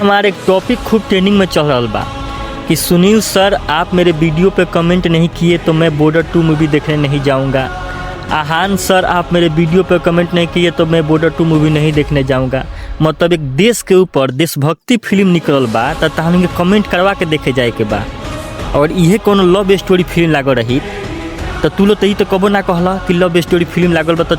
हमारे एक टॉपिक खूब ट्रेंडिंग में चल रहा बा कि सुनील सर आप मेरे वीडियो पे कमेंट नहीं किए तो मैं बॉर्डर 2 मूवी देखने नहीं जाऊंगा। आहान सर आप मेरे वीडियो पे कमेंट नहीं किए तो मैं बॉर्डर 2 मूवी नहीं देखने जाऊंगा। मतलब एक देश के ऊपर देशभक्ति फिल्म निकलल बा तो तहन के कमेंट करवा के देखे जाए के बा। और इहे कोनो लव स्टोरी फिल्म लागल रही तो तू लो तो तो कबो ना कहला कि लव स्टोरी फिल्म लागल बा तो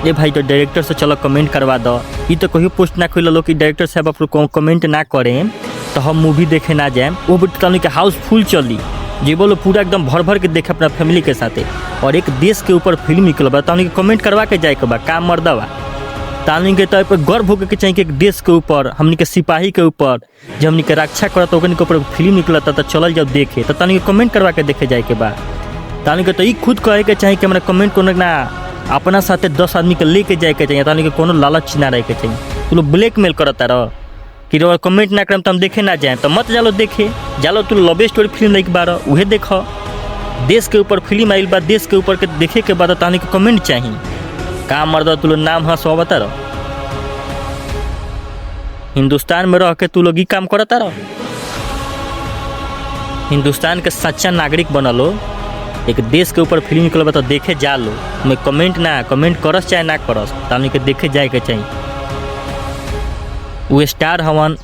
ए भाई तो डायरेक्टर से चलो कमेंट करवा दो। ये तो कहियो पोस्ट ना कर लो कि डायरेक्टर साहब आप कमेंट ना करें तो हम मूवी देखे ना जाए। वो भी के हाउसफुल चली जी बोलो पूरा एकदम भर भर के देखे अपना फैमिली के साथ। और एक देश के ऊपर फिल्म निकल बा तो कमेंट करवा के जाए के बा काम मर्दा बा तानी के तो गर्व होकर के चाहिए कि एक देश के ऊपर हमनी के सिपाही के ऊपर जब हमनी के रक्षा करता ओकनी के ऊपर फिल्म निकलता तो चल जाओ देखे तो तानी के कमेंट करवा के देखे जाए के बा। तानी के तो ये खुद कहे के चाहिए कि हमारा कमेंट को ना अपना साथे 10 आदमी के लेके जाए के चाहिए। तानी के कोनो लालच ना रहे के चाहिए। तू लोग ब्लैकमेल करता रह कि कमेंट ना करम तो हम देखे ना जाए तो मत जालो देखे जालो। तू लव स्टोरी फिल्म देख बार उहे देख देश के ऊपर फिल्म आइल बा देश के ऊपर के देखे के बाद तानी के कमेंट चाहिए काम मर्दा। तू लोग नाम हाँ सौ बता रहो हिंदुस्तान में रह के तू लोग ये काम करता रहो। हिंदुस्तान के सच्चा नागरिक बनलो एक देश के ऊपर फिल्म निकल बा तो देखे जा लो। मैं कमेंट करस चाहे ना करस तानी के देखे जाए के चाहिए। वो स्टार हवन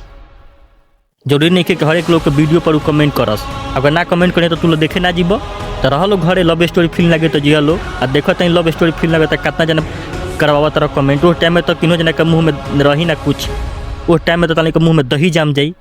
जरूरी नहीं कि हर एक लोग के वीडियो पर कमेंट करस। अगर ना कमेंट करे तो तू लोग देखे ना जीब तो रह लो घरे लव स्टोरी फिल्म लगे तो जिया लो और देखो तहीं लव स्टोरी फिल्म लगे तो कितना जना करवावा तरह कमेंट। उस टाइम में तो किन्हों जना के मुँह में रही ना कुछ। उस टाइम में तो तानी के मुँह में दही जाम जाई।